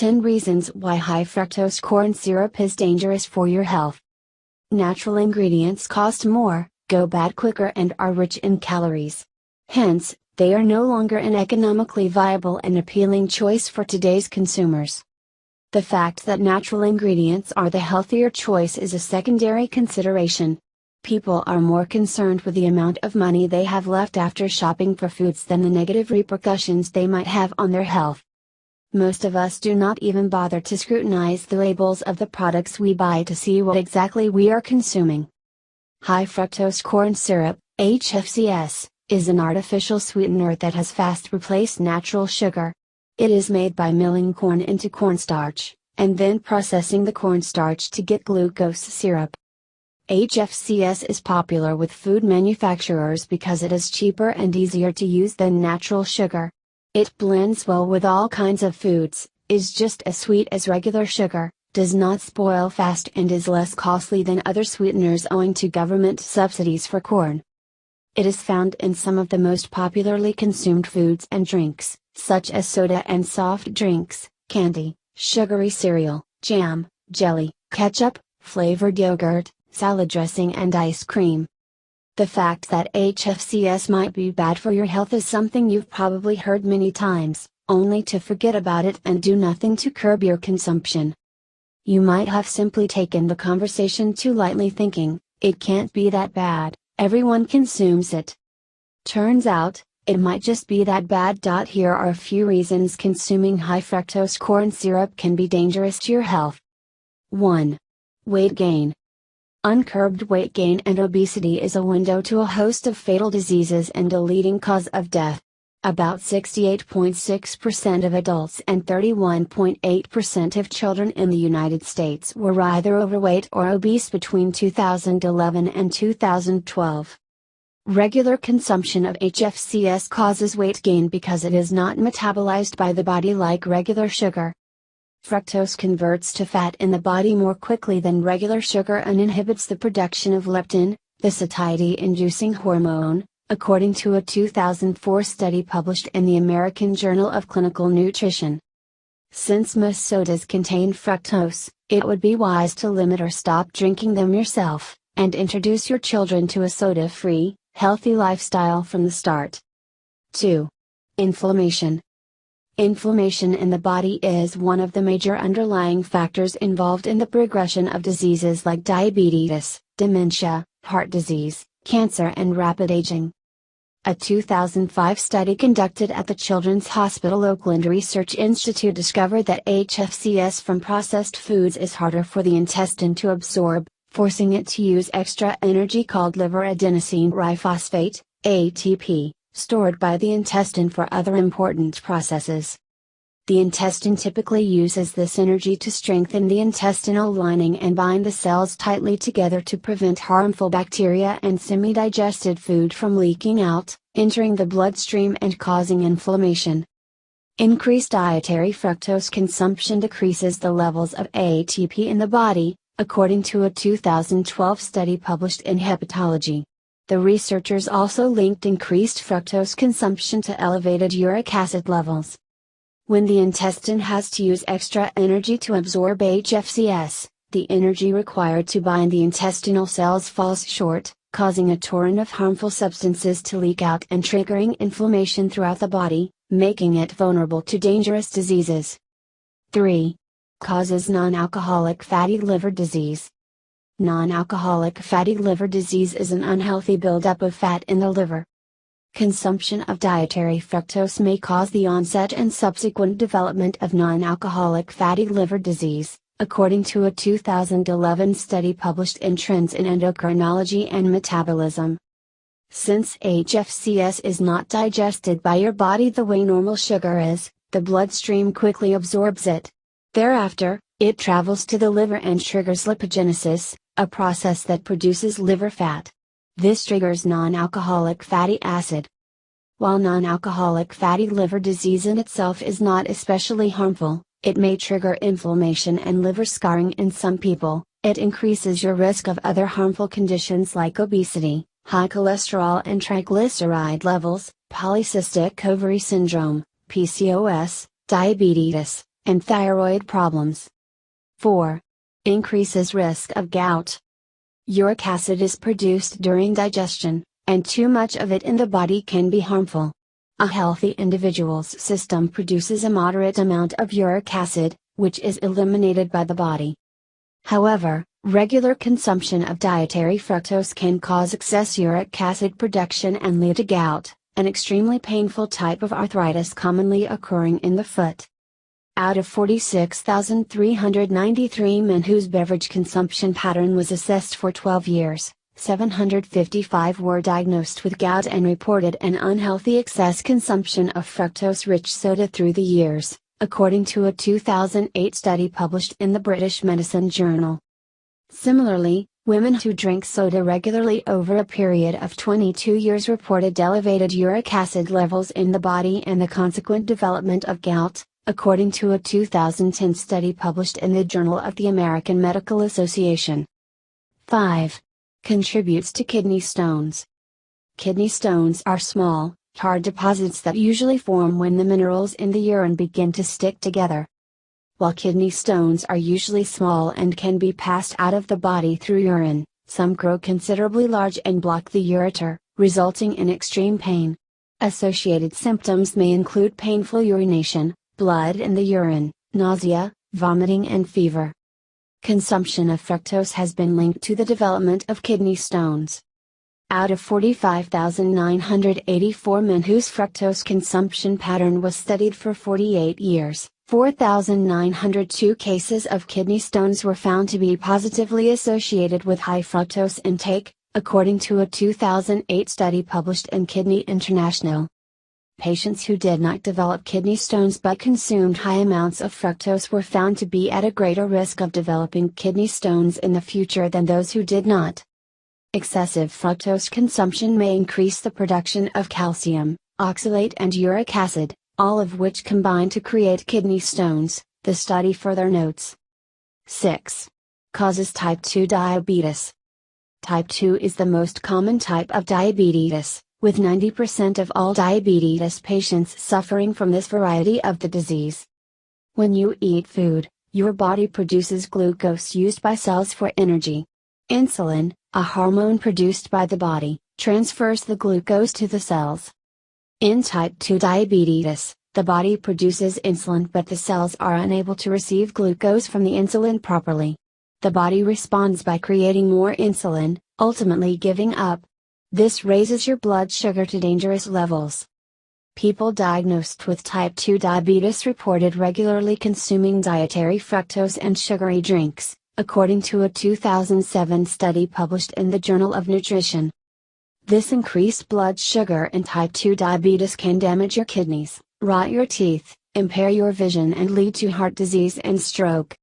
10 reasons why high fructose corn syrup is dangerous for your health. Natural ingredients cost more, go bad quicker, and are rich in calories. Hence, they are no longer an economically viable and appealing choice for today's consumers. The fact that natural ingredients are the healthier choice is a secondary consideration. People are more concerned with the amount of money they have left after shopping for foods than the negative repercussions they might have on their health. Most of us do not even bother to scrutinize the labels of the products we buy to see what exactly we are consuming. High fructose corn syrup, HFCS, is an artificial sweetener that has fast replaced natural sugar. It is made by milling corn into cornstarch, and then processing the cornstarch to get glucose syrup. HFCS is popular with food manufacturers because it is cheaper and easier to use than natural sugar. It blends well with all kinds of foods, is just as sweet as regular sugar, does not spoil fast, and is less costly than other sweeteners owing to government subsidies for corn. It is found in some of the most popularly consumed foods and drinks, such as soda and soft drinks, candy, sugary cereal, jam, jelly, ketchup, flavored yogurt, salad dressing, and ice cream. The fact that HFCS might be bad for your health is something you've probably heard many times, only to forget about it and do nothing to curb your consumption. You might have simply taken the conversation too lightly, thinking, it can't be that bad, everyone consumes it. Turns out, it might just be that bad. Here are a few reasons consuming high fructose corn syrup can be dangerous to your health. 1. Weight gain. Uncurbed weight gain and obesity is a window to a host of fatal diseases and a leading cause of death. About 68.6% of adults and 31.8% of children in the United States were either overweight or obese between 2011 and 2012. Regular consumption of HFCS causes weight gain because it is not metabolized by the body like regular sugar. Fructose converts to fat in the body more quickly than regular sugar and inhibits the production of leptin, the satiety-inducing hormone, according to a 2004 study published in the American Journal of Clinical Nutrition. Since most sodas contain fructose, it would be wise to limit or stop drinking them yourself, and introduce your children to a soda-free, healthy lifestyle from the start. 2. Inflammation. Inflammation in the body is one of the major underlying factors involved in the progression of diseases like diabetes, dementia, heart disease, cancer, and rapid aging. A 2005 study conducted at the Children's Hospital Oakland Research Institute discovered that HFCS from processed foods is harder for the intestine to absorb, forcing it to use extra energy called liver adenosine triphosphate, ATP, stored by the intestine for other important processes. The intestine typically uses this energy to strengthen the intestinal lining and bind the cells tightly together to prevent harmful bacteria and semi-digested food from leaking out, entering the bloodstream and causing inflammation. Increased dietary fructose consumption decreases the levels of ATP in the body, according to a 2012 study published in Hepatology. The researchers also linked increased fructose consumption to elevated uric acid levels. When the intestine has to use extra energy to absorb HFCS, the energy required to bind the intestinal cells falls short, causing a torrent of harmful substances to leak out and triggering inflammation throughout the body, making it vulnerable to dangerous diseases. 3. Causes non-alcoholic fatty liver disease. Non-alcoholic fatty liver disease is an unhealthy buildup of fat in the liver. Consumption of dietary fructose may cause the onset and subsequent development of non-alcoholic fatty liver disease, according to a 2011 study published in Trends in Endocrinology and Metabolism. Since HFCS is not digested by your body the way normal sugar is, the bloodstream quickly absorbs it. Thereafter, it travels to the liver and triggers lipogenesis, a process that produces liver fat. This triggers non-alcoholic fatty acid. While non-alcoholic fatty liver disease in itself is not especially harmful, it may trigger inflammation and liver scarring in some people. It increases your risk of other harmful conditions like obesity, high cholesterol and triglyceride levels, polycystic ovary syndrome, PCOS, diabetes, and thyroid problems. 4. Increases risk of gout. Uric acid is produced during digestion, and too much of it in the body can be harmful. A healthy individual's system produces a moderate amount of uric acid, which is eliminated by the body. However, regular consumption of dietary fructose can cause excess uric acid production and lead to gout, an extremely painful type of arthritis commonly occurring in the foot. Out of 46,393 men whose beverage consumption pattern was assessed for 12 years, 755 were diagnosed with gout and reported an unhealthy excess consumption of fructose-rich soda through the years, according to a 2008 study published in the British Medicine Journal. Similarly, women who drink soda regularly over a period of 22 years reported elevated uric acid levels in the body and the consequent development of gout, according to a 2010 study published in the Journal of the American Medical Association. 5. Contributes to kidney stones. Kidney stones are small, hard deposits that usually form when the minerals in the urine begin to stick together. While kidney stones are usually small and can be passed out of the body through urine, some grow considerably large and block the ureter, resulting in extreme pain. Associated symptoms may include painful urination, blood in the urine, nausea, vomiting and fever. Consumption of fructose has been linked to the development of kidney stones. Out of 45,984 men whose fructose consumption pattern was studied for 48 years, 4,902 cases of kidney stones were found to be positively associated with high fructose intake, according to a 2008 study published in Kidney International. Patients who did not develop kidney stones but consumed high amounts of fructose were found to be at a greater risk of developing kidney stones in the future than those who did not. Excessive fructose consumption may increase the production of calcium, oxalate and uric acid, all of which combine to create kidney stones, the study further notes. 6. Causes type 2 diabetes. Type 2 is the most common type of diabetes, with 90% of all diabetes patients suffering from this variety of the disease. When you eat food, your body produces glucose used by cells for energy. Insulin, a hormone produced by the body, transfers the glucose to the cells. In type 2 diabetes, the body produces insulin but the cells are unable to receive glucose from the insulin properly. The body responds by creating more insulin, ultimately giving up. This raises your blood sugar to dangerous levels. People diagnosed with type 2 diabetes reported regularly consuming dietary fructose and sugary drinks, according to a 2007 study published in the Journal of Nutrition. This increased blood sugar in type 2 diabetes can damage your kidneys, rot your teeth, impair your vision and lead to heart disease and stroke.